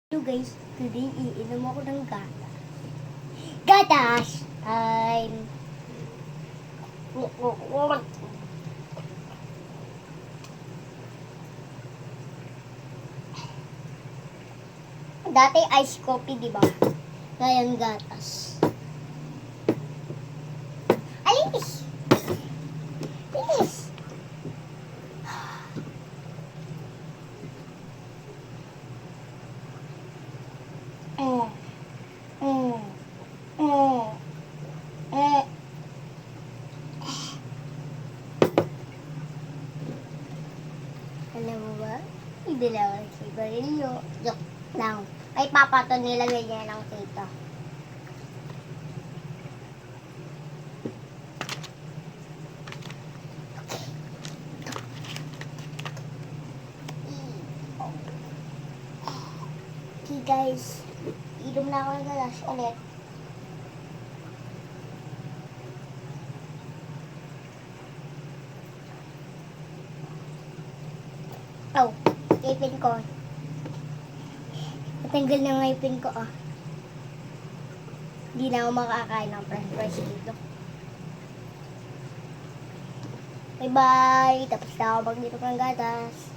Hello guys, today iinom ako ng gatas. Gatas time! Dati ice coffee, di ba? Ngayon gatas. Alis! Alis! Mm. Mm. Mm. Mm. Alam mo ba? Hindi lang ang sigarilyo. Joke lang. Kay Papa to nilagay niya lang dito. Okay guys, inom na ako ng gatas ulit. Oh, ipin ko. Natanggal na nga ipin ko, ah. Hindi na ako makakain ng french fries dito. Bye-bye! Tapos na ako mag-inom ng gatas.